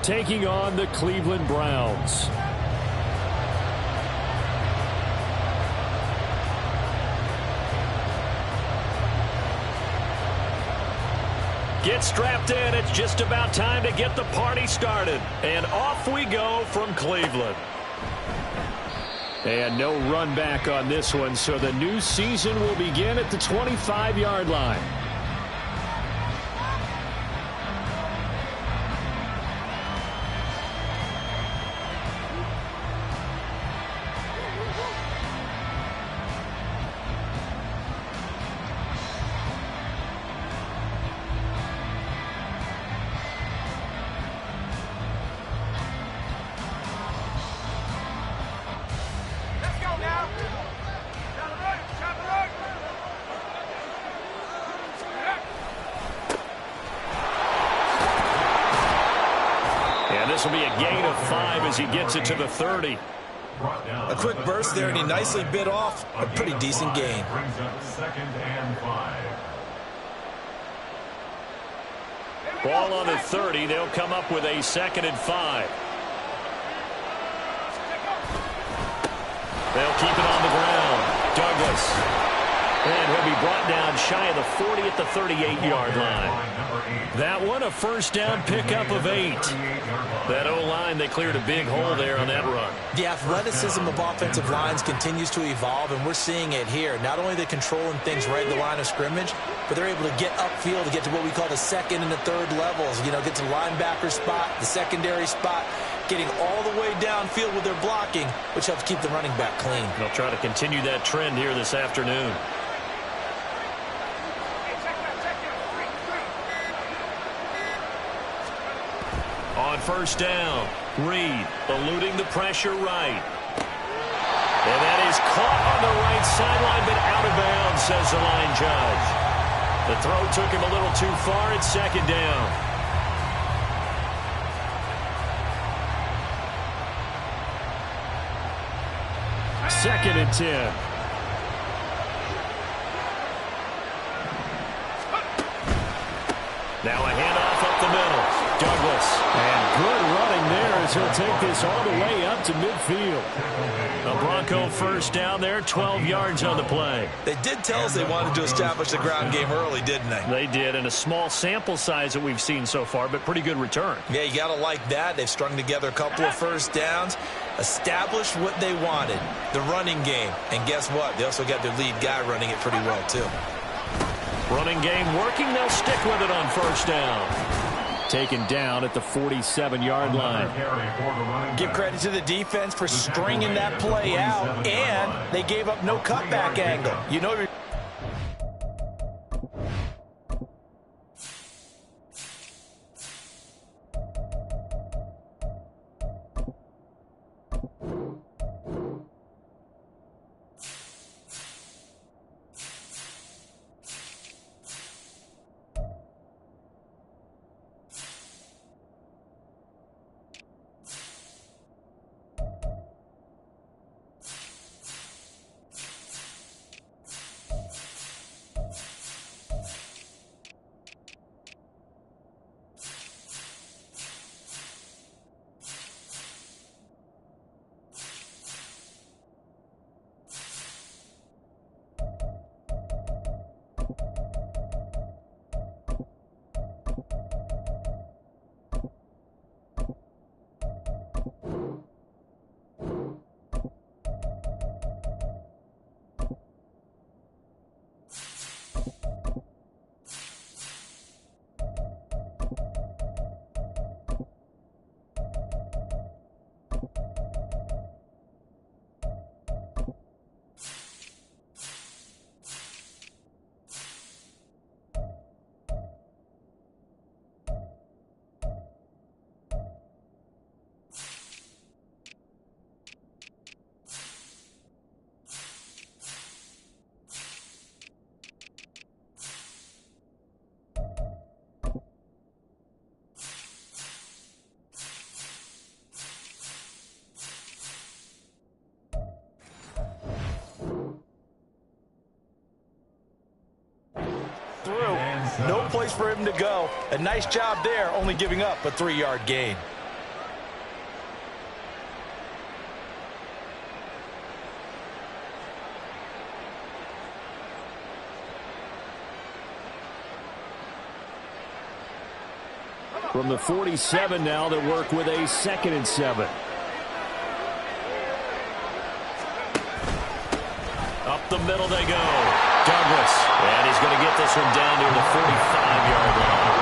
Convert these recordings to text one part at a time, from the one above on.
taking on the Cleveland Browns. Get strapped in. It's just about time to get the party started. And off we go from Cleveland. And no run back on this one, so the new season will begin at the 25-yard line. This will be a gain of 5 as he gets it to the 30. A quick burst there, and he nicely bit off a pretty decent gain. Brings up 2nd and 5. Ball on the 30. They'll come up with a 2nd and 5. They'll keep it on the ground. Douglas. And he'll be brought down shy of the 40 at the 38-yard line. That one, a first down pickup of 8. That O-line, they cleared a big hole there on that run. The athleticism of offensive lines continues to evolve, and we're seeing it here. Not only are they controlling things right at the line of scrimmage, but they're able to get upfield to get to what we call the 2nd and the 3rd levels. You know, get to the linebacker spot, the secondary spot, getting all the way downfield with their blocking, which helps keep the running back clean. They'll try to continue that trend here this afternoon. On first down, Reed eluding the pressure right. And that is caught on the right sideline, but out of bounds, says the line judge. The throw took him a little too far. It's 2nd down. Second and 10. Now a handoff up the middle. Douglas. And good running there as he'll take this all the way up to midfield. A Bronco first down there, 12 yards on the play. They did tell us they wanted to establish the ground game early, didn't they? They did, and a small sample size that we've seen so far, but pretty good return. Yeah, you got to like that. They've strung together a couple of first downs, established what they wanted, the running game. And guess what? They also got their lead guy running it pretty well, too. Running game working. They'll stick with it on first down. Taken down at the 47-yard line. Give credit to the defense for stringing that play out, and they gave up no cutback angle. You know, No place for him to go. A nice job there, only giving up a 3-yard gain. From the 47 now, they work with a 2nd and 7. Up the middle they go. Douglas. And he's going to get this one down near the 45-yard line.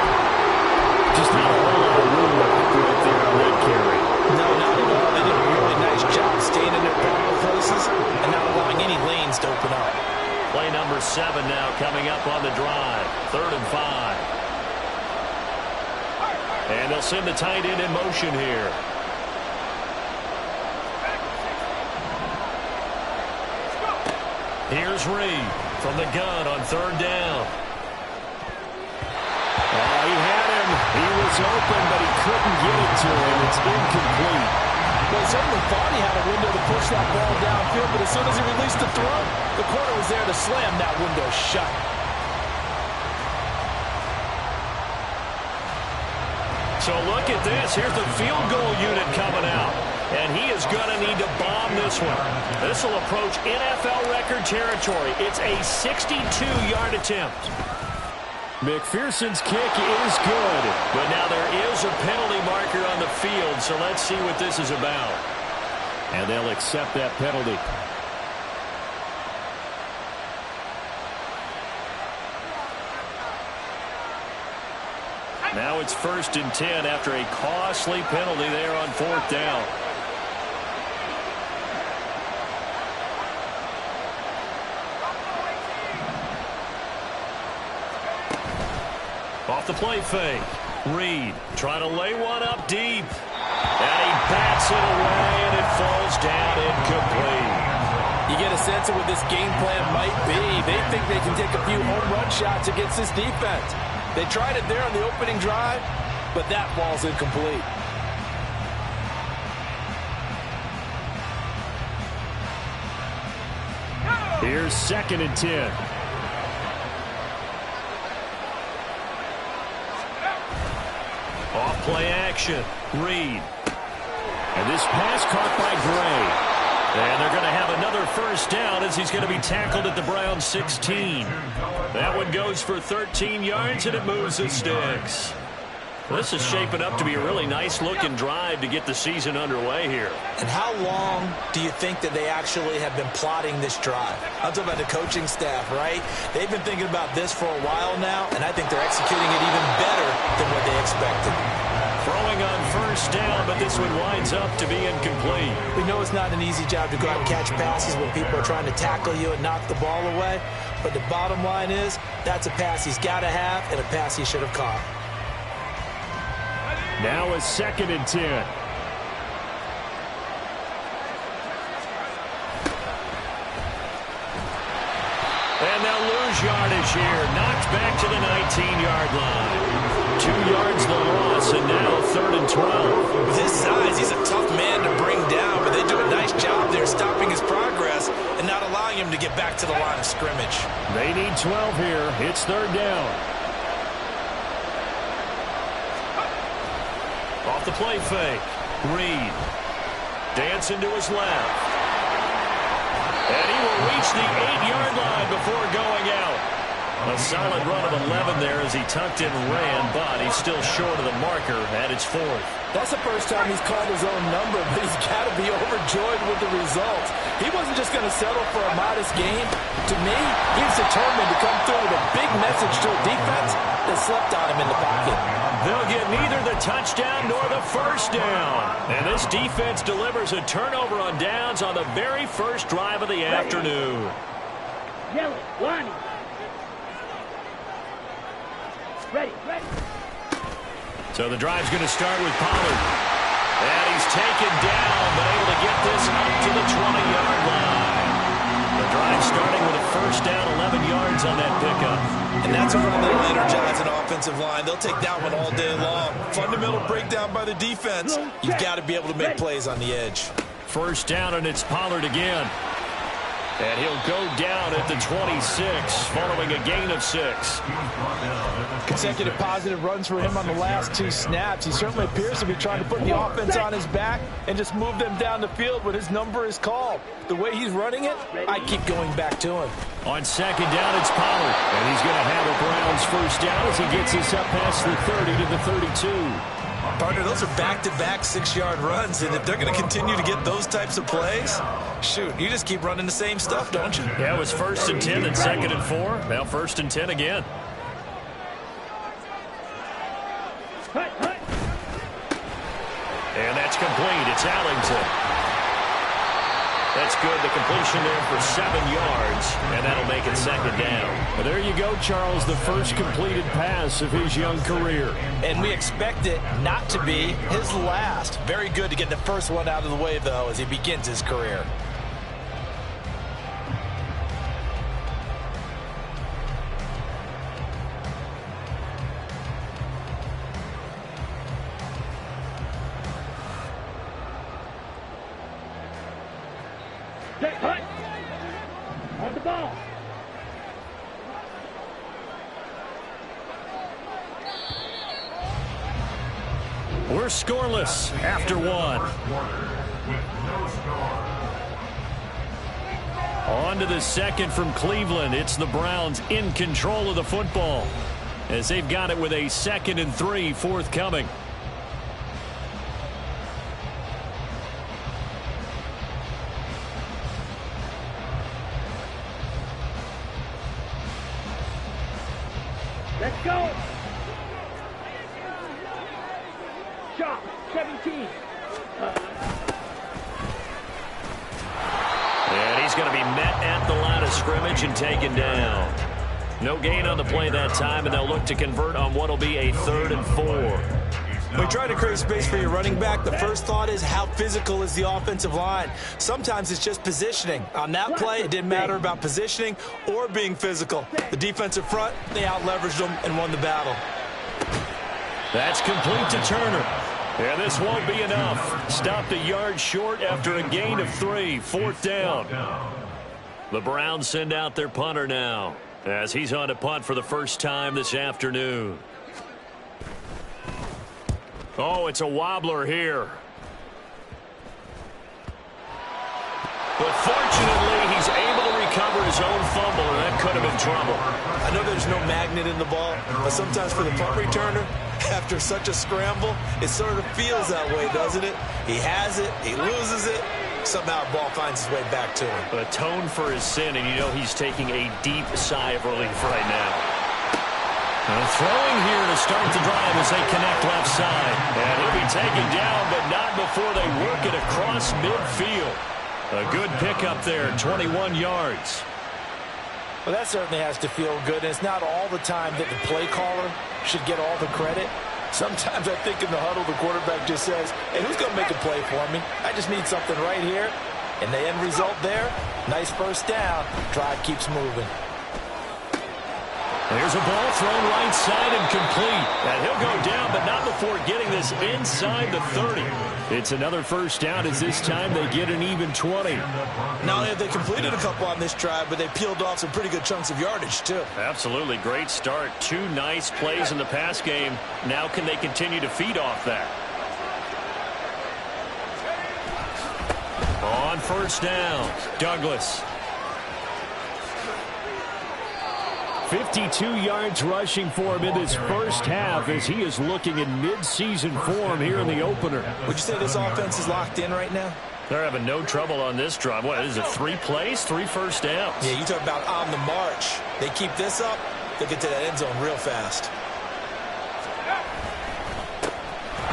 Just not a whole lot of room to operate there on that carry. No, not at all. They did a really nice job staying in their proper places and not allowing any lanes to open up. Play number 7 now coming up on the drive. 3rd and 5. And they'll send the tight end in motion here. Here's Reed from the gun on 3rd down. Oh, he had him. He was open, but he couldn't get it to him. It's incomplete. Well, he certainly thought he had a window to push that ball downfield, but as soon as he released the throw, the corner was there to slam that window shut. So look at this. Here's the field goal unit coming out. And he is going to need to bomb this one. This will approach NFL record territory. It's a 62-yard attempt. McPherson's kick is good. But now there is a penalty marker on the field, so let's see what this is about. And they'll accept that penalty. Now it's 1st and 10 after a costly penalty there on 4th down. Off the play fake. Reed trying to lay one up deep. And he bats it away, and it falls down incomplete. You get a sense of what this game plan might be. They think they can take a few home run shots against this defense. They tried it there on the opening drive, but that ball's incomplete. Here's 2nd and 10. Off play action. Reed. And this pass caught by Gray. And they're going to have another 1st down as he's going to be tackled at the Browns 16. That one goes for 13 yards, and it moves the sticks. This is shaping up to be a really nice-looking drive to get the season underway here. And how long do you think that they actually have been plotting this drive? I'm talking about the coaching staff, right? They've been thinking about this for a while now, and I think they're executing it even better than what they expected. Throwing on 1st down, but this one winds up to be incomplete. We know it's not an easy job to go out and catch passes when people are trying to tackle you and knock the ball away. But the bottom line is, that's a pass he's got to have and a pass he should have caught. Now a 2nd and 10. And they'll lose yardage here. Knocked back to the 19-yard line. 2 yards the loss, and now 3rd and 12. With his size, he's a tough man to bring down, but they do a nice job there stopping his progress and not allowing him to get back to the line of scrimmage. They need 12 here. It's 3rd down. Off the play fake. Reed. Dancing to his left. And he will reach the 8-yard line before going out. A solid run of 11 there as he tucked and ran, but he's still short of the marker, and it's 4th. That's the first time he's called his own number, but he's got to be overjoyed with the results. He wasn't just going to settle for a modest gain. To me, he was determined to come through with a big message to a defense that slept on him in the pocket. They'll get neither the touchdown nor the 1st down. And this defense delivers a turnover on downs on the very first drive of the afternoon. Yellow, Lonnie. Ready. So the drive's going to start with Pollard. And he's taken down, but able to get this up to the 20-yard line. The drive starting with a 1st down, 11 yards on that pickup. And that's a run that'll energize an offensive line. They'll take that one all day long. Fundamental breakdown by the defense. You've got to be able to make plays on the edge. 1st down, and it's Pollard again. And he'll go down at the 26 following a gain of 6. Consecutive positive runs for him on the last 2 snaps. He certainly appears to be trying to put the offense on his back and just move them down the field when his number is called. The way he's running it, I keep going back to him. On second down, it's Pollard. And he's going to have a Browns first down as he gets us up past the 30 to the 32. Partner, those are back-to-back 6-yard runs, and if they're going to continue to get those types of plays, shoot, you just keep running the same stuff, don't you? Yeah, it was 1st and 10 and 2nd and 4. Now 1st and 10 again. And that's complete. It's Allington. That's good. The completion there for 7 yards, and that'll make it 2nd down. Well, there you go, Charles, the first completed pass of his young career. And we expect it not to be his last. Very good to get the first one out of the way, though, as he begins his career. On the ball. We're scoreless after 1. On to the 2nd from Cleveland. It's the Browns in control of the football as they've got it with a 2nd and 3 forthcoming. Let's go. Shot 17. And he's going to be met at the line of scrimmage and taken down. No gain on the play that time, and they'll look to convert on what will be a 3rd and 4. When you try to create space for your running back, the first thought is how physical is the offensive line. Sometimes it's just positioning. On that play, it didn't matter about positioning or being physical. The defensive front, they out-leveraged them and won the battle. That's complete to Turner. And this won't be enough. Stopped a yard short after a gain of 3. 4th down. The Browns send out their punter now as he's on to punt for the first time this afternoon. Oh, it's a wobbler here. But fortunately, he's able to recover his own fumble, and that could have been trouble. I know there's no magnet in the ball, but sometimes for the punt returner, after such a scramble, it sort of feels that way, doesn't it? He has it, he loses it, somehow the ball finds its way back to him. Atone for his sin, and you know he's taking a deep sigh of relief right now. Throwing here to start the drive as they connect left side. And he'll be taken down, but not before they work it across midfield. A good pickup there, 21 yards. Well, that certainly has to feel good, and it's not all the time that the play caller should get all the credit. Sometimes I think in the huddle, the quarterback just says, hey, who's going to make a play for me? I just need something right here. And the end result there, nice first down. Drive keeps moving. There's a ball thrown right side and complete. And he'll go down, but not before getting this inside the 30. It's another first down as this time they get an even 20. Not only have they completed a couple on this drive, but they peeled off some pretty good chunks of yardage, too. Absolutely. Great start. 2 nice plays in the pass game. Now can they continue to feed off that? On first down, Douglas. 52 yards rushing for him in this first half as he is looking in mid-season form here in the opener. Would you say this offense is locked in right now? They're having no trouble on this drive. What is it, 3 plays, 3 first downs? Yeah, you talk about on the march. They keep this up, they'll get to that end zone real fast.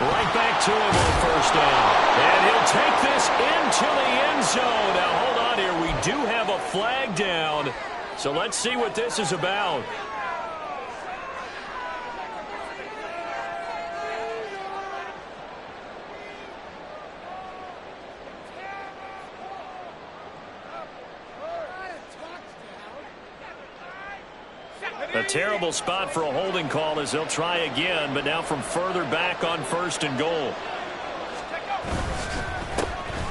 Right back to him on first down. And he'll take this into the end zone. Now, hold on here. We do have a flag down. So let's see what this is about. A terrible spot for a holding call as they'll try again, but now from further back on 1st and goal.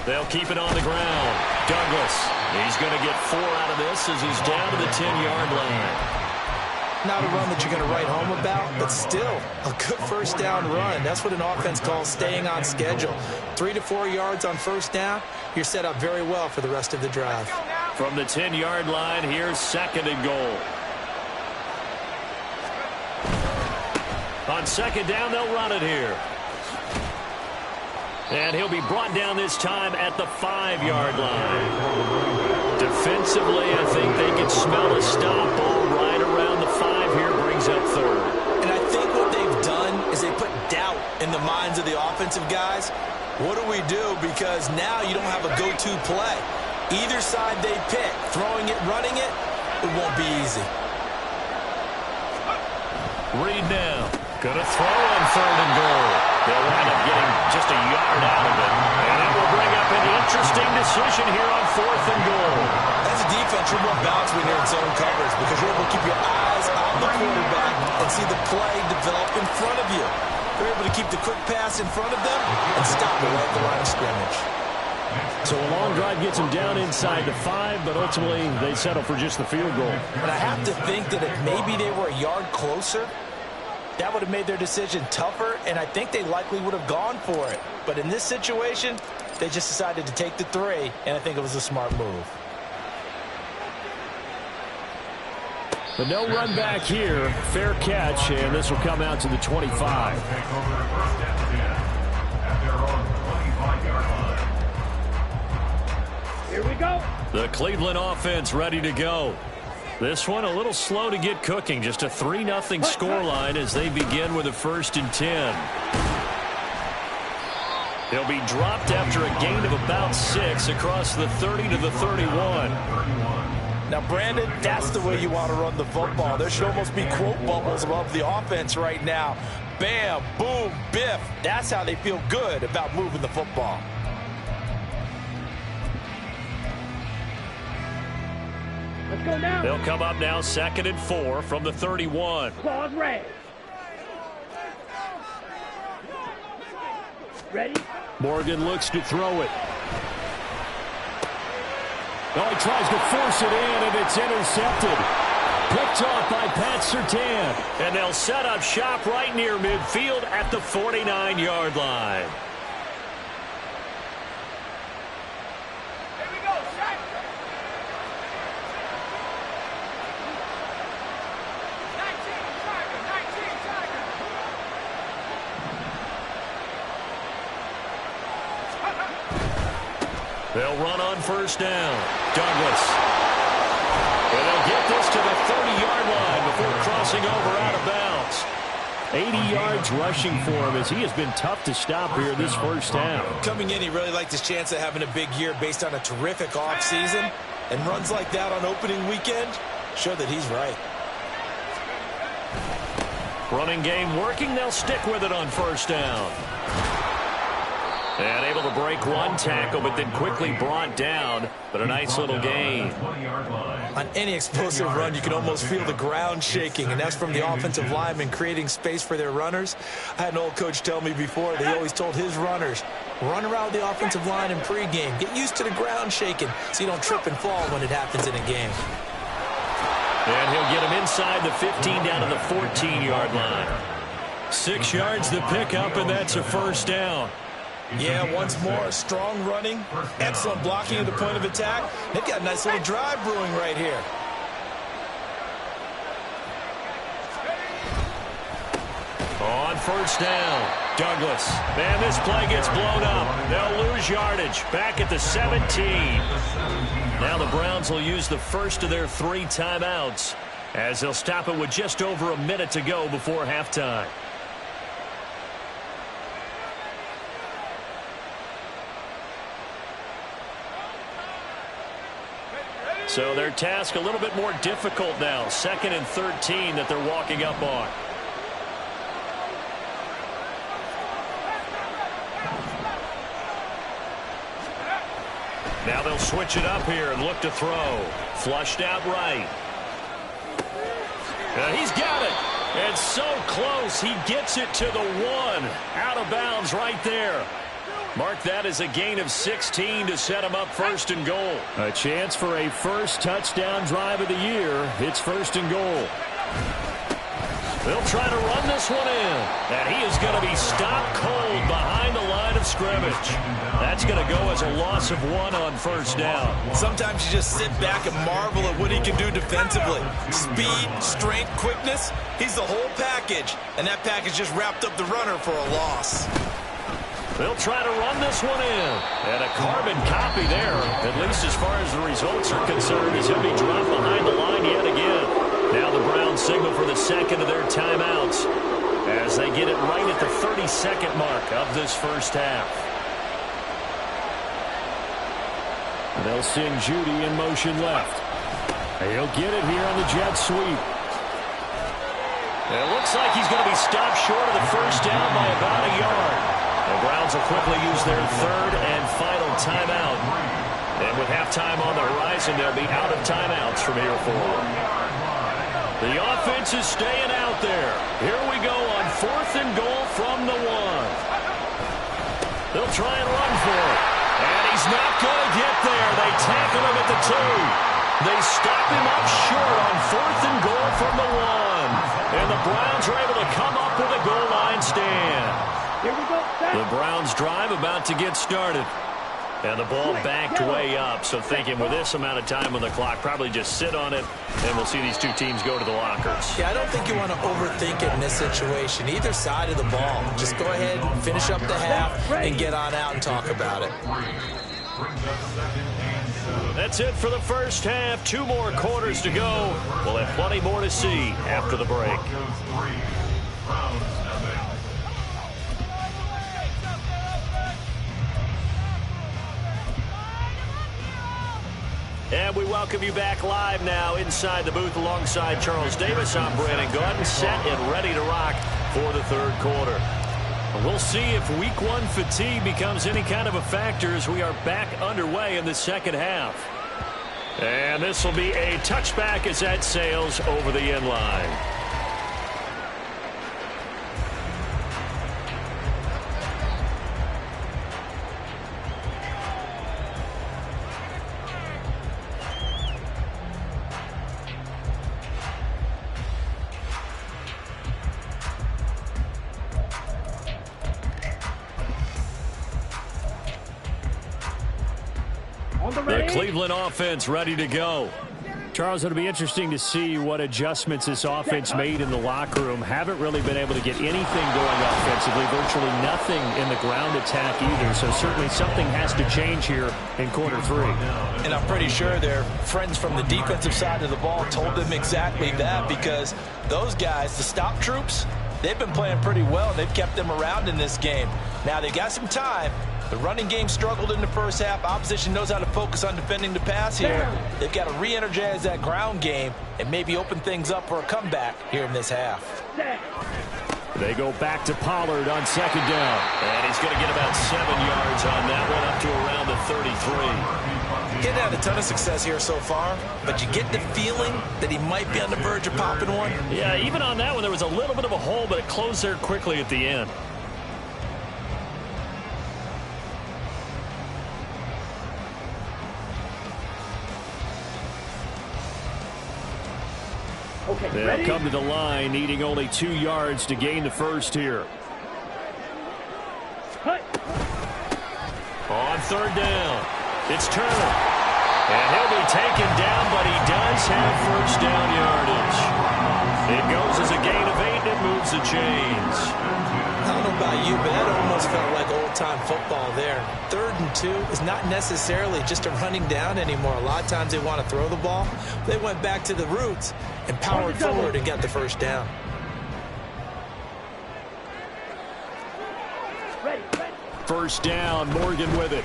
They'll keep it on the ground. Douglas, he's going to get 4 out of this as he's down to the 10-yard line. Not a run that you're going to write home about, but still a good first down run. That's what an offense calls staying on schedule. 3 to 4 yards on first down, you're set up very well for the rest of the drive. From the 10-yard line, here's 2nd and goal. On 2nd down, they'll run it here. And he'll be brought down this time at the 5-yard line. Defensively, I think they can smell a stop ball right around the 5 here, brings up 3rd. And I think what they've done is they put doubt in the minds of the offensive guys. What do we do? Because now you don't have a go-to play. Either side they pick, throwing it, running it, it won't be easy. Reed now. Going to throw on 3rd and goal. They'll wind up getting just a yard out of it. And it will bring up an interesting decision here on 4th and goal. As a defense, you're more balanced when you're in zone coverage because you're able to keep your eyes on the quarterback and see the play develop in front of you. They're able to keep the quick pass in front of them and stop it right at the line of scrimmage. So a long drive gets them down inside the 5, but ultimately they settle for just the field goal. And I have to think that if maybe they were a yard closer, that would have made their decision tougher, and I think they likely would have gone for it. But in this situation, they just decided to take the 3, and I think it was a smart move. But no run back here. Fair catch, and this will come out to the 25. Here we go. The Cleveland offense ready to go. This one a little slow to get cooking. Just a 3-0 scoreline as they begin with a 1st and 10. He'll be dropped after a gain of about 6 across the 30 to the 31. Now, Brandon, that's the way you want to run the football. There should almost be quote bubbles above the offense right now. Bam, boom, biff. That's how they feel good about moving the football. Let's go now. They'll come up now 2nd and 4 from the 31. Claws raised. Ready? Morgan looks to throw it. Oh, he tries to force it in, and it's intercepted. Picked off by Pat Surtain. And they'll set up shop right near midfield at the 49-yard line. They'll run on 1st down. Douglas. And they'll get this to the 30-yard line before crossing over out of bounds. 80 yards rushing for him as he has been tough to stop here this first half. Coming in, he really liked his chance of having a big year based on a terrific offseason. And runs like that on opening weekend show that he's right. Running game working. They'll stick with it on 1st down. And able to break one tackle, but then quickly brought down. But a nice little gain. On any explosive run, you can almost feel the ground shaking, and that's from the offensive linemen creating space for their runners. I had an old coach tell me before, they always told his runners, run around the offensive line in pregame. Get used to the ground shaking so you don't trip and fall when it happens in a game. And he'll get him inside the 15 down to the 14-yard line. 6 yards the pickup, and that's a 1st down. Yeah, once more, strong running, excellent blocking at the point of attack. They've got a nice little drive brewing right here. On 1st down, Douglas. Man, this play gets blown up. They'll lose yardage. Back at the 17. Now the Browns will use the first of their 3 timeouts as they'll stop it with just over a minute to go before halftime. So their task a little bit more difficult now. 2nd and 13 that they're walking up on. Now they'll switch it up here and look to throw. Flushed out right. He's got it. And so close. He gets it to the 1. Out of bounds right there. Mark that as a gain of 16 to set him up first and goal. A chance for a first touchdown drive of the year. It's first and goal. They'll try to run this one in. And he is going to be stopped cold behind the line of scrimmage. That's going to go as a loss of 1 on first down. Sometimes you just sit back and marvel at what he can do defensively. Speed, strength, quickness. He's the whole package. And that package just wrapped up the runner for a loss. They'll try to run this one in. And a carbon copy there, at least as far as the results are concerned, as he'll be dropped behind the line yet again. Now the Browns signal for the second of their timeouts as they get it right at the 30-second mark of this first half. They'll send Judy in motion left. He'll get it here on the jet sweep. It looks like he's going to be stopped short of the first down by about a yard. The Browns will quickly use their third and final timeout. And with halftime on the horizon, they'll be out of timeouts from here forward. The offense is staying out there. Here we go on 4th and goal from the 1. They'll try and run for it. And he's not going to get there. They tackle him at the 2. They stop him up short on 4th and goal from the 1. And the Browns are able to come up with a goal line stand. Here we go. The Browns drive about to get started. And the ball backed way up, so thinking with this amount of time on the clock, probably just sit on it, and we'll see these two teams go to the lockers. Yeah, I don't think you want to overthink it in this situation. Either side of the ball. Just go ahead, finish up the half, and get on out and talk about it. That's it for the first half. 2 more quarters to go. We'll have plenty more to see after the break. And we welcome you back live now inside the booth alongside Charles Davis. I'm Brandon Gordon, set and ready to rock for the third quarter. We'll see if week 1 fatigue becomes any kind of a factor as we are back underway in the second half. And this will be a touchback as that sails over the end line. The Cleveland offense ready to go. Charles, it'll be interesting to see what adjustments this offense made in the locker room. Haven't really been able to get anything going offensively, virtually nothing in the ground attack either. So certainly something has to change here in quarter 3. And I'm pretty sure their friends from the defensive side of the ball told them exactly that, because those guys, the stop troops, they've been playing pretty well. They've kept them around in this game. Now they've got some time. The running game struggled in the first half. Opposition knows how to focus on defending the pass here. They've got to re-energize that ground game and maybe open things up for a comeback here in this half. They go back to Pollard on second down. And he's going to get about 7 yards on that one, up to around the 33. He hasn't had a ton of success here so far, but you get the feeling that he might be on the verge of popping one. Yeah, even on that one, there was a little bit of a hole, but it closed there quickly at the end. Okay, They'll ready? come to the line, needing only 2 yards to gain the first here. Cut. On third down, it's Turner. And he'll be taken down, but he does have first down yardage. It goes as a gain of 8, and it moves the chains. I don't know about you, but that almost felt like old-time football there. 3rd and 2 is not necessarily just a running down anymore. A lot of times they want to throw the ball. They went back to the roots and powered forward and got the first down. Ready. First down, Morgan with it.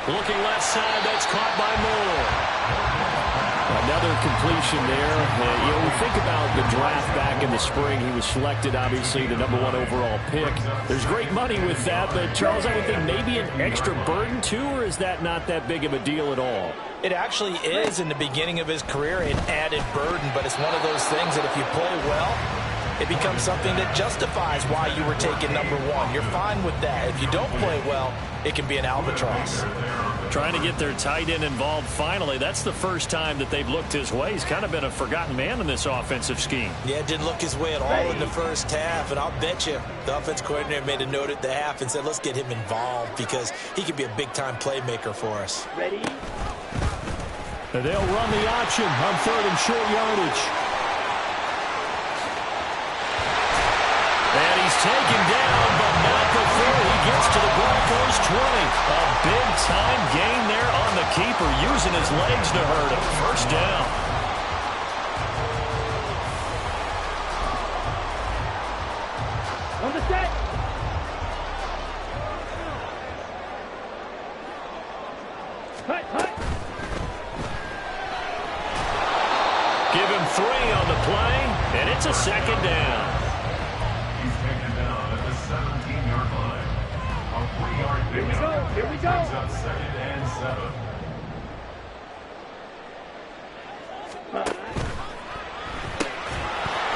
Looking left side, that's caught by Moore. Another completion there. We think about the draft back in the spring. He was selected, obviously, the #1 overall pick. There's great money with that, but Charles, I would think maybe an extra burden too, or is that not that big of a deal at all? It actually is in the beginning of his career an added burden, but it's one of those things that if you play well, it becomes something that justifies why you were taken number one. You're fine with that. If you don't play well, it can be an albatross. Trying to get their tight end involved finally. That's the first time that they've looked his way. He's kind of been a forgotten man in this offensive scheme. Yeah, it didn't look his way at all in the first half, and I'll bet you the offense coordinator made a note at the half and said, let's get him involved because he could be a big-time playmaker for us. Ready? And they'll run the option on 3rd and short yardage. And he's taken down, but not before he gets to the Broncos' 20. A big-time gain there on the keeper, using his legs to hurt him. First down. On the set. Cut. Give him 3 on the play, and it's a second down. He's taken down at the 17-yard line. A 3-yard pickup. Here we go. Brings up 2nd and 7.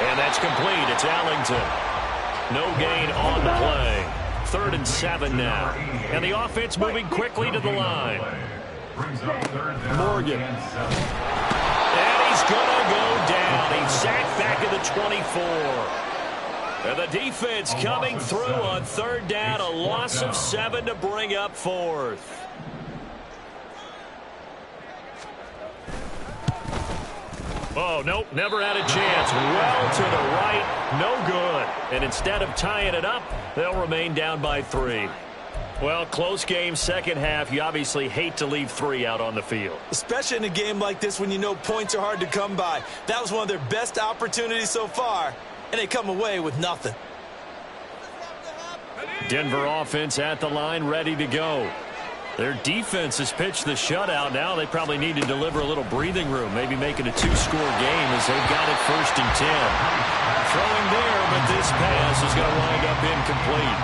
And that's complete. It's Allington. No gain on the play. 3rd and 7 now. And the offense moving quickly to the line. Brings up 3rd down Morgan. and 7. And he's going to go down. He's sacked back at the 24. And the defense coming through on 3rd down. A loss of 7 to bring up 4th. Oh, nope, never had a chance. Well to the right, no good. And instead of tying it up, they'll remain down by 3. Well, close game, second half. You obviously hate to leave 3 out on the field. Especially in a game like this when you know points are hard to come by. That was one of their best opportunities so far, and they come away with nothing. Denver offense at the line, ready to go. Their defense has pitched the shutout. Now they probably need to deliver a little breathing room, maybe make it a 2-score game as they've got it 1st and 10. Throwing there, but this pass is going to wind up incomplete.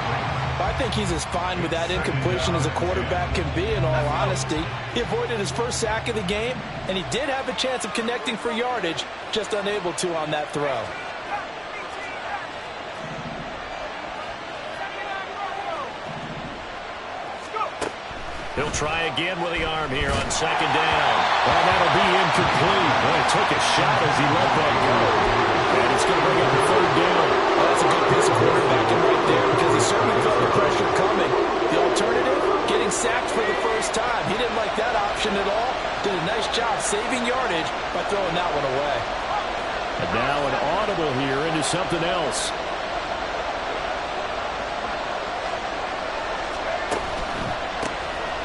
I think he's as fine with that incompletion as a quarterback can be, in all honesty. He avoided his first sack of the game, and he did have a chance of connecting for yardage, just unable to on that throw. He'll try again with the arm here on 2nd down. Well, that'll be incomplete. Well, he took a shot as he let that go. And it's going to bring up the 3rd down. Well, that's a good piece of quarterbacking right there because he certainly felt the pressure coming. The alternative, getting sacked for the first time. He didn't like that option at all. Did a nice job saving yardage by throwing that one away. And now an audible here into something else.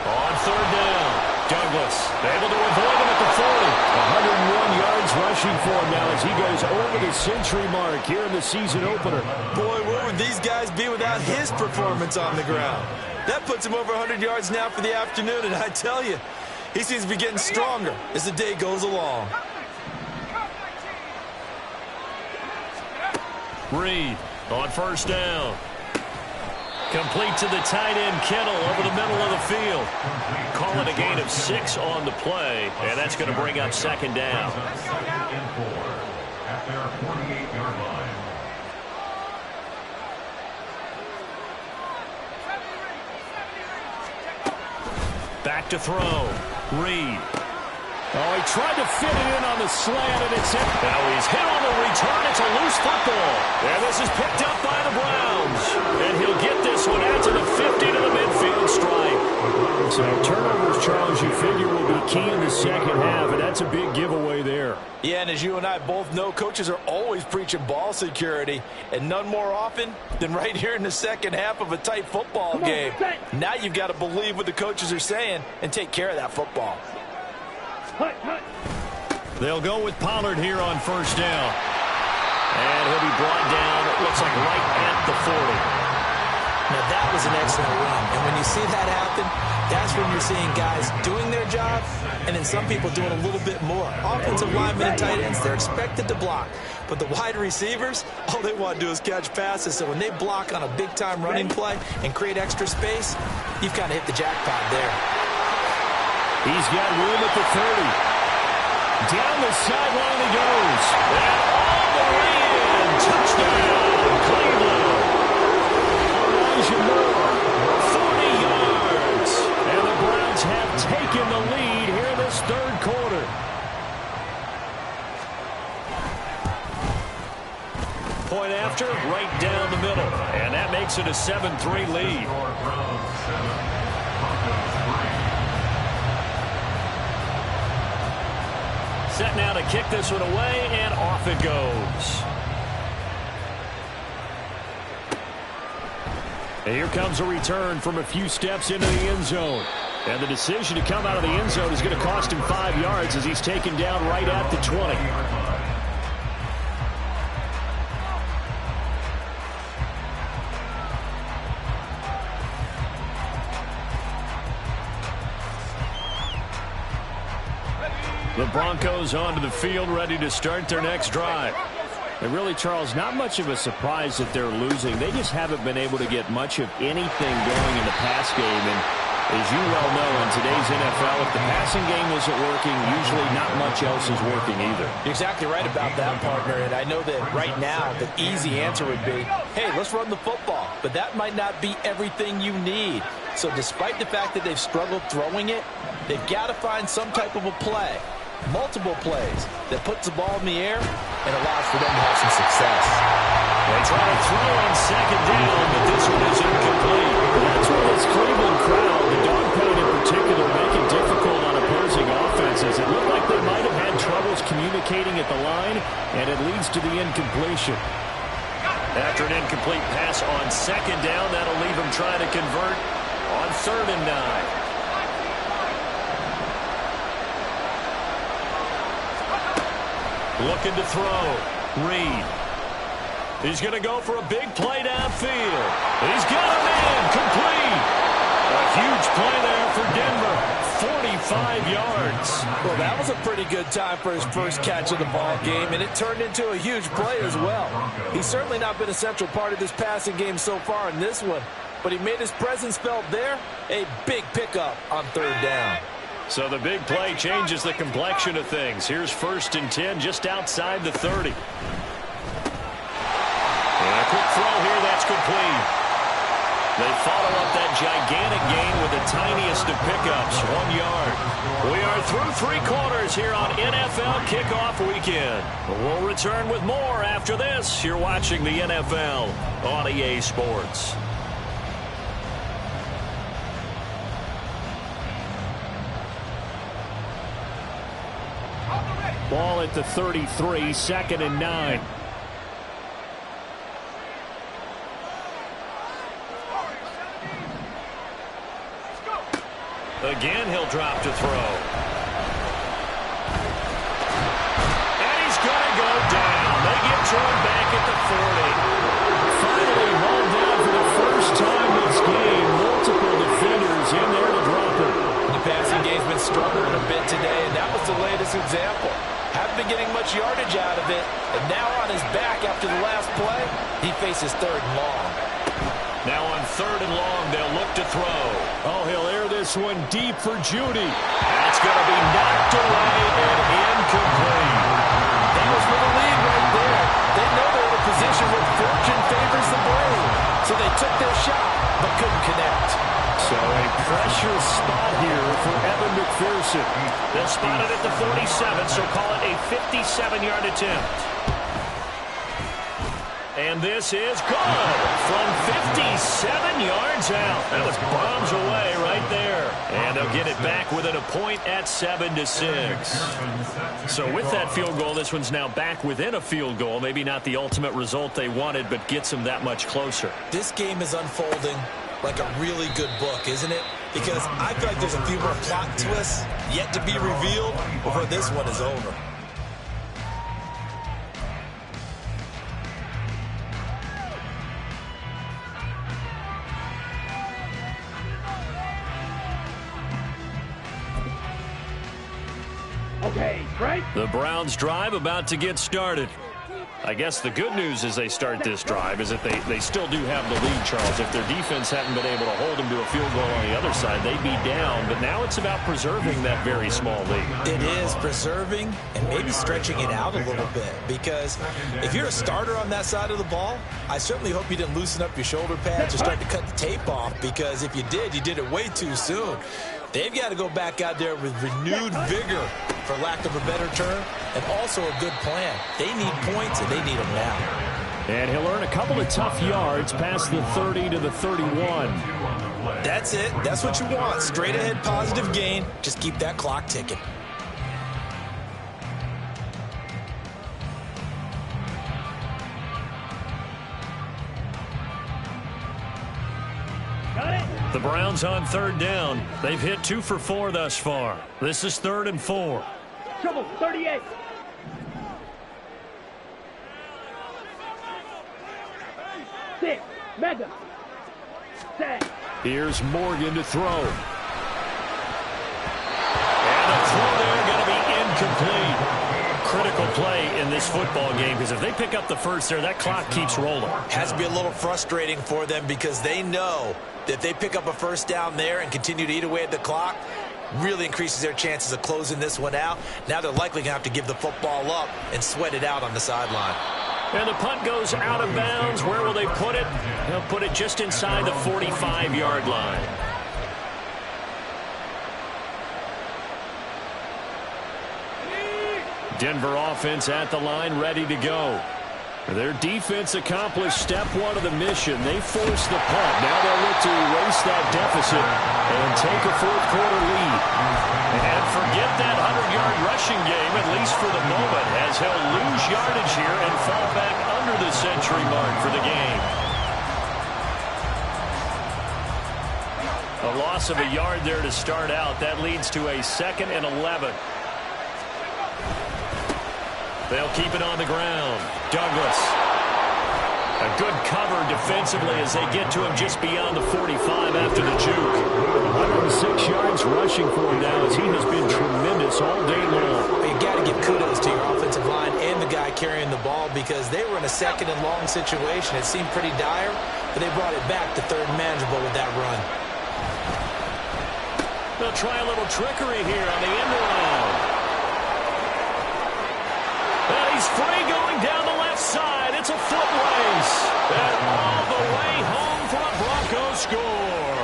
On 3rd down, Douglas able to avoid him at the 40. 101 yards rushing for him now as he goes over the century mark here in the season opener. Boy, where would these guys be without his performance on the ground? That puts him over 100 yards now for the afternoon, and I tell you, he seems to be getting stronger as the day goes along. Reed on 1st down. Complete to the tight end, Kittle, over the middle of the field. Call it a gain of 6 on the play, and that's going to bring up 2nd down. 2nd and 4 at their 48-yard line. Back to throw. Reed. Oh, he tried to fit it in on the slant, and it's hit. Now he's hit on the return. It's a loose football. And this is picked up by the Browns. And he'll get this one out to the 50 to the midfield stripe. So turnovers, Charles, you figure will be key in the second half, and that's a big giveaway there. Yeah, and as you and I both know, coaches are always preaching ball security, and none more often than right here in the second half of a tight football game. Now you've got to believe what the coaches are saying and take care of that football. They'll go with Pollard here on 1st down. And he'll be brought down, it looks like right at the 40. Now that was an excellent run, and when you see that happen, that's when you're seeing guys doing their job, and then some people doing a little bit more. Offensive linemen and tight ends, they're expected to block. But the wide receivers, all they want to do is catch passes. So when they block on a big-time running play and create extra space, you've kind of hit the jackpot there. He's got room at the 30. Down the sideline he goes. And all the way in. Touchdown. Touchdown, Cleveland. Elijah Moore, 40 yards. And the Browns have taken the lead here in this third quarter. Point after, right down the middle. And that makes it a 7-3 lead. Set now to kick this one away, and off it goes. And here comes a return from a few steps into the end zone. And the decision to come out of the end zone is going to cost him 5 yards as he's taken down right at the 20. The Broncos onto the field, ready to start their next drive. And really, Charles, not much of a surprise that they're losing. They just haven't been able to get much of anything going in the pass game. And as you well know, in today's NFL, if the passing game isn't working, usually not much else is working either. You're exactly right about that, partner. And I know that right now the easy answer would be, hey, let's run the football. But that might not be everything you need. So despite the fact that they've struggled throwing it, they've got to find some type of a play. Multiple plays that puts the ball in the air and allows for them to have some success. They try to throw on second down, but this one is incomplete. That's where this Cleveland crowd, the dog pound in particular, make it difficult on opposing offenses. It looked like they might have had troubles communicating at the line, and it leads to the incompletion. After an incomplete pass on second down, that'll leave them trying to convert on 3rd and 9. Looking to throw. Reed. He's going to go for a big play downfield. He's got him in. Complete. A huge play there for Denver. 45 yards. Well, that was a pretty good time for his first catch of the ball game, and it turned into a huge play as well. He's certainly not been a central part of this passing game so far in this one, but he made his presence felt there. A big pickup on 3rd down. So the big play changes the complexion of things. Here's 1st and 10 just outside the 30. And a quick throw here, that's complete. They follow up that gigantic gain with the tiniest of pickups, 1 yard. We are through 3 quarters here on NFL Kickoff Weekend. We'll return with more after this. You're watching the NFL on EA Sports. Ball at the 33, 2nd and 9. Again, he'll drop to throw. And he's going to go down. They get turned back at the 40. Finally hauled down for the first time this game. Multiple defenders in there to drop it. The passing game's been struggling a bit today, and that was the latest example. Haven't been getting much yardage out of it, and now on his back after the last play, he faces 3rd and long. Now on 3rd and long, they'll look to throw. Oh, he'll air this one deep for Judy. That's going to be knocked away and incomplete. That was for the lead right there. They know they're in a position where fortune favors the brave, so they took their shot but couldn't connect. So a pressure spot here for Evan McPherson. They'll spot it at the 47, so call it a 57-yard attempt. And this is good from 57 yards out. That was bombs away right there. And they'll get it back within a point at 7-6. So with that field goal, this one's now back within a field goal. Maybe not the ultimate result they wanted, but gets them that much closer. This game is unfolding like a really good book, isn't it? Because I feel like there's a few more plot twists yet to be revealed before this one is over. Okay, right? The Browns drive about to get started. I guess the good news as they start this drive is that they still do have the lead, Charles. If their defense hadn't been able to hold them to a field goal on the other side, they'd be down. But now it's about preserving that very small lead. It is preserving and maybe stretching it out a little bit, because if you're a starter on that side of the ball, I certainly hope you didn't loosen up your shoulder pads or start to cut the tape off, because if you did it way too soon. They've got to go back out there with renewed vigor, for lack of a better term, and also a good plan. They need points, and they need them now. And he'll earn a couple of tough yards past the 30 to the 31. That's it. That's what you want. Straight ahead positive gain. Just keep that clock ticking. The Browns on third down. They've hit 2 for 4 thus far. This is 3rd and 4. Trouble, 38. Six, mega. Set. Here's Morgan to throw. And a throw there going to be incomplete. Critical play in this football game, because if they pick up the first there, that clock keeps rolling. Has to be a little frustrating for them, because they know that if they pick up a first down there and continue to eat away at the clock, really increases their chances of closing this one out. Now they're likely going to have to give the football up and sweat it out on the sideline. And the punt goes out of bounds. Where will they put it? They'll put it just inside the 45-yard line. Denver offense at the line, ready to go. Their defense accomplished step 1 of the mission. They forced the punt. Now they'll look to erase that deficit and take a fourth-quarter lead. And forget that 100-yard rushing game, at least for the moment, as he'll lose yardage here and fall back under the century mark for the game. A loss of a yard there to start out. That leads to a 2nd and 11. They'll keep it on the ground. Douglas. A good cover defensively as they get to him just beyond the 45 after the juke. 106 yards rushing for him now, as he has been tremendous all day long. You got to give kudos to your offensive line and the guy carrying the ball, because they were in a 2nd and long situation. It seemed pretty dire, but they brought it back to 3rd and manageable with that run. They'll try a little trickery here on the end around. And he's free going down the left side. It's a foot race. And all the way home for a Bronco score.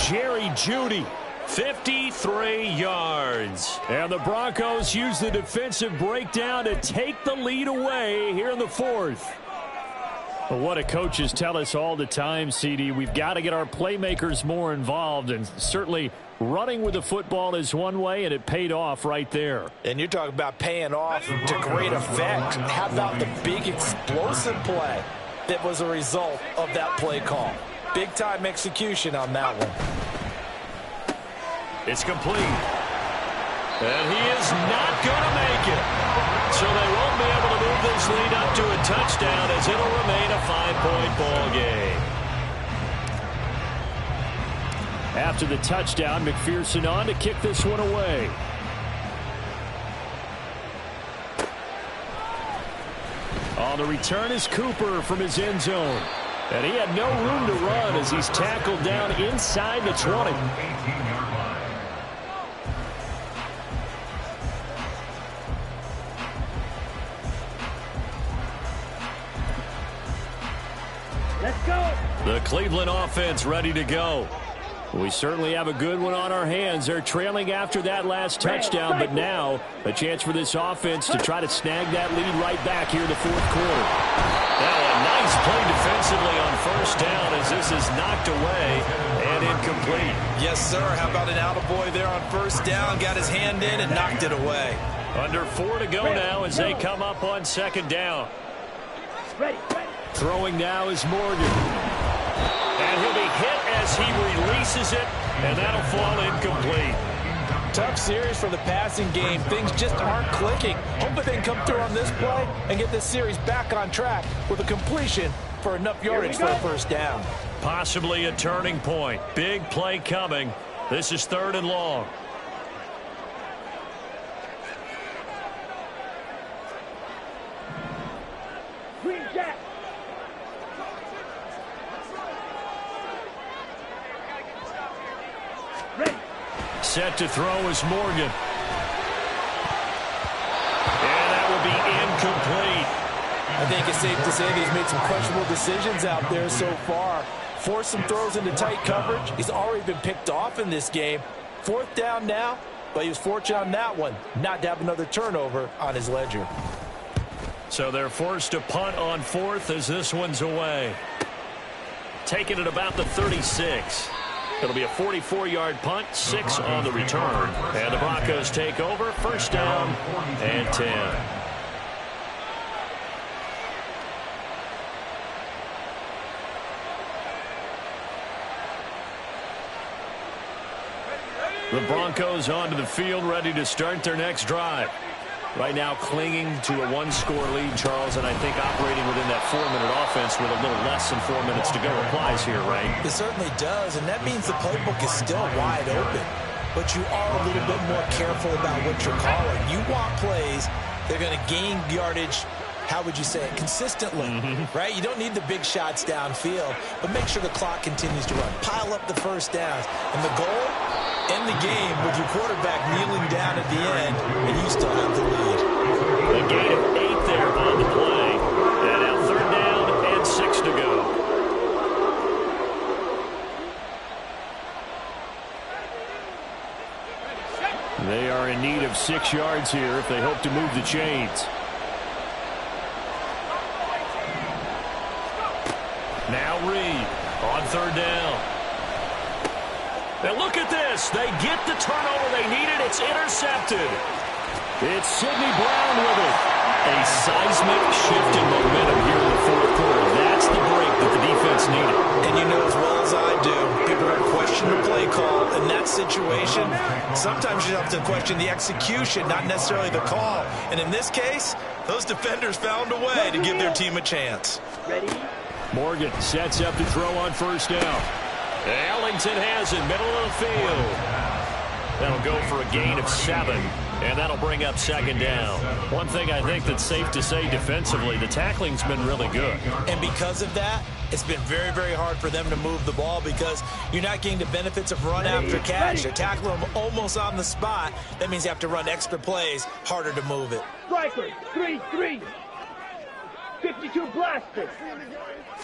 Jerry Jeudy, 53 yards. And the Broncos use the defensive breakdown to take the lead away here in the 4th. But what do coaches tell us all the time, CD? We've got to get our playmakers more involved, and certainly running with the football is one way, and it paid off right there. And you're talking about paying off to great effect. How about the big explosive play that was a result of that play call? Big-time execution on that one. It's complete. And he is not going to make it. So they won't be able to move this lead up to a touchdown, as it'll remain a 5-point ball game. After the touchdown, McPherson on to kick this one away. On the return is Cooper from his end zone. And he had no room to run as he's tackled down inside the 20. Let's go. The Cleveland offense ready to go. We certainly have a good one on our hands. They're trailing after that last touchdown, but now a chance for this offense to try to snag that lead right back here in the 4th quarter. Now a nice play defensively on 1st down as this is knocked away and incomplete. Yes, sir. How about an attaboy there on 1st down? Got his hand in and knocked it away. Under 4 to go now as they come up on 2nd down. Ready. Throwing now is Morgan. And he'll be hit as he releases it, and that'll fall incomplete. Tough series for the passing game. Things just aren't clicking. Hopefully they can come through on this play and get this series back on track with a completion for enough yardage for a 1st down. Possibly a turning point. Big play coming. This is 3rd and long. Set to throw is Morgan. And that will be incomplete. I think it's safe to say that he's made some questionable decisions out there so far. Forced some throws into tight coverage. He's already been picked off in this game. 4th down now, but he was fortunate on that one not to have another turnover on his ledger. So they're forced to punt on 4th as this one's away. Taking it about the 36. It'll be a 44-yard punt, 6 on the return. And the Broncos take over, 1st down and 10. The Broncos onto the field, ready to start their next drive. Right now clinging to a 1-score lead, Charles, and I think operating within that 4-minute offense with a little less than 4 minutes to go applies here, right? It certainly does, and that means the playbook is still wide open. But you are a little bit more careful about what you're calling. You want plays, they're going to gain yardage, how would you say it, consistently, right? You don't need the big shots downfield, but make sure the clock continues to run. Pile up the first downs. And the goal, end the game with your quarterback kneeling down at the end, and you still have the lead. A gain of 8 there on the play. And now 3rd down and 6 to go. They are in need of 6 yards here if they hope to move the chains. Now Reed on 3rd down. Now look at this. They get the turnover they needed. It's intercepted. It's Sidney Brown with it. A seismic shift in momentum here in the 4th quarter. That's the break that the defense needed. And you know as well as I do, people are going to question the play call in that situation. Sometimes you have to question the execution, not necessarily the call. And in this case, those defenders found a way to give their team a chance. Ready? Morgan sets up to throw on 1st down. Ellington has it, middle of the field. That'll go for a gain of 7, and that'll bring up 2nd down. One thing I think that's safe to say defensively, the tackling's been really good. And because of that, it's been very, very hard for them to move the ball because you're not getting the benefits of run after catch. They're tackling them almost on the spot. That means you have to run extra plays, harder to move it. Striker, 3-3. 52 blaster.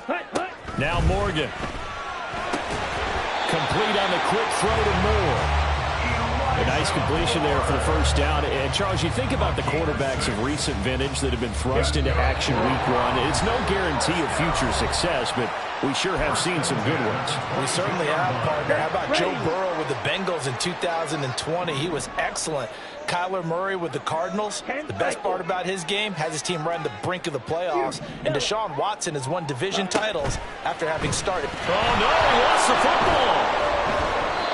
Hut, hut. Now Morgan. Complete on the quick throw to Moore. A nice completion there for the 1st down. And, Charles, you think about the quarterbacks of recent vintage that have been thrust into action week 1. It's no guarantee of future success, but we sure have seen some good ones. We certainly have, partner. How about Joe Burrow with the Bengals in 2020? He was excellent. Kyler Murray with the Cardinals. The best part about his game has his team right on the brink of the playoffs. And Deshaun Watson has won division titles after having started. Oh, no, he lost the football.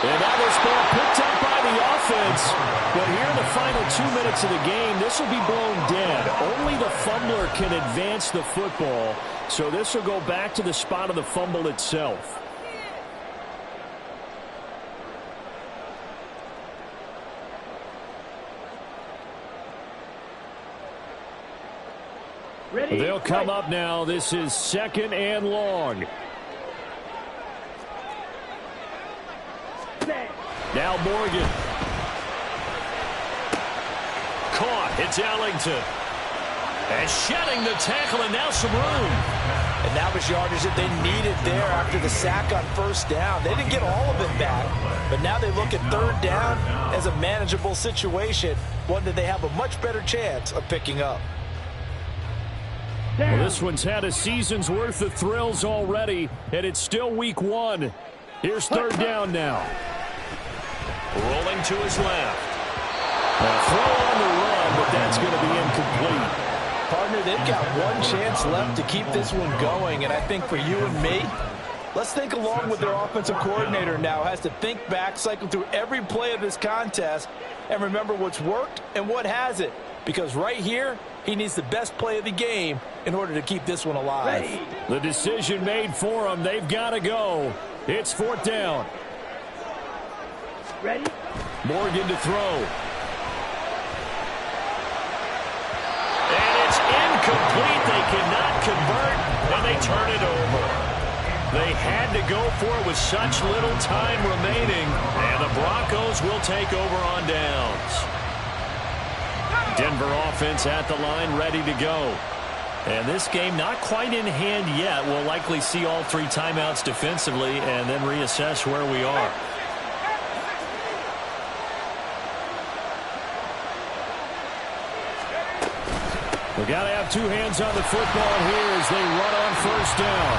And that was ball picked up by the offense. But here in the final 2 minutes of the game, this will be blown dead. Only the fumbler can advance the football. So this will go back to the spot of the fumble itself. Ready? They'll come up now. This is 2nd and long. Set. Now Morgan. Caught. It's Ellington. And shedding the tackle, and now some room. And that was yardage that they needed there after the sack on 1st down. They didn't get all of it back, but now they look at 3rd down as a manageable situation, one that they have a much better chance of picking up. Well, this one's had a season's worth of thrills already, and it's still week 1. Here's 3rd down now. Rolling to his left. A throw on the run, but that's going to be incomplete. Partner, they've got one chance left to keep this one going, and I think for you and me, let's think along with their offensive coordinator now. Has to think back, cycle through every play of this contest, and remember what's worked and what hasn't. Because right here, he needs the best play of the game in order to keep this one alive. Ready. The decision made for them. They've got to go. It's 4th down. Ready? Morgan to throw. And it's incomplete. They cannot convert, and they turn it over. They had to go for it with such little time remaining, and the Broncos will take over on downs. Denver offense at the line, ready to go. And this game not quite in hand yet. We'll likely see all 3 timeouts defensively and then reassess where we are. We got to have 2 hands on the football here as they run on first down.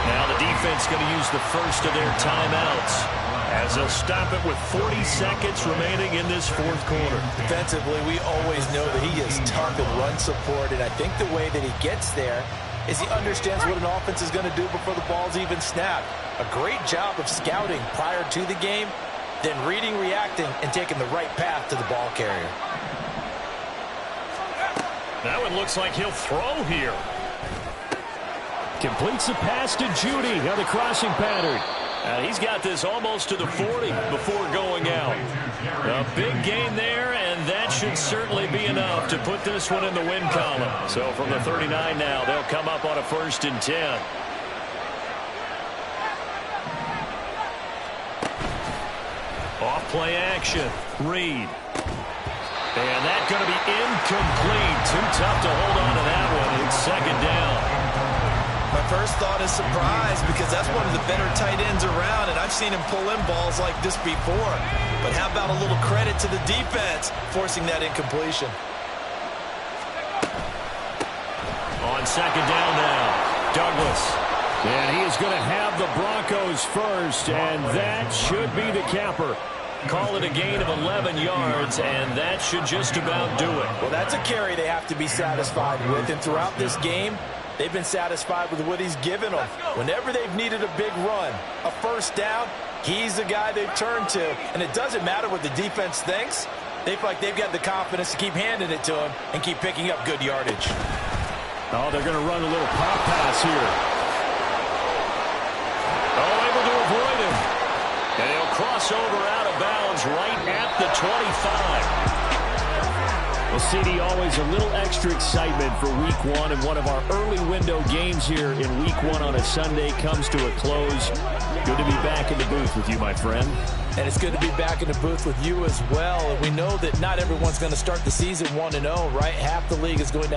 Now the defense going to use the first of their timeouts as they'll stop it with 40 seconds remaining in this 4th quarter. Defensively, we always know that he is tough in run support, and I think the way that he gets there is he understands what an offense is going to do before the ball's even snapped. A great job of scouting prior to the game, then reading, reacting, and taking the right path to the ball carrier. Now it looks like he'll throw here. Completes the pass to Judy on the crossing pattern. He's got this almost to the 40 before going out. A big gain there, and that should certainly be enough to put this one in the win column. So from the 39 now, they'll come up on a 1st and 10. Off play action. Reed. And that's going to be incomplete. Too tough to hold on to that one. It's 2nd down. My first thought is surprise, because that's one of the better tight ends around, and I've seen him pull in balls like this before. But how about a little credit to the defense forcing that incompletion? On 2nd down now, Douglas. And he is going to have the Broncos first, and that should be the capper. Call it a gain of 11 yards, and that should just about do it. Well, that's a carry they have to be satisfied with, and throughout this game, they've been satisfied with what he's given them. Whenever they've needed a big run, a 1st down, he's the guy they've turned to. And it doesn't matter what the defense thinks. They feel like they've got the confidence to keep handing it to him and keep picking up good yardage. Oh, they're going to run a little pop pass here. Oh, able to avoid him. And he'll cross over out of bounds right at the 25. Well, CD, always a little extra excitement for Week 1, and one of our early window games here in Week 1 on a Sunday comes to a close. Good to be back in the booth with you, my friend. And it's good to be back in the booth with you as well. And we know that not everyone's going to start the season 1-0, right? Half the league is going to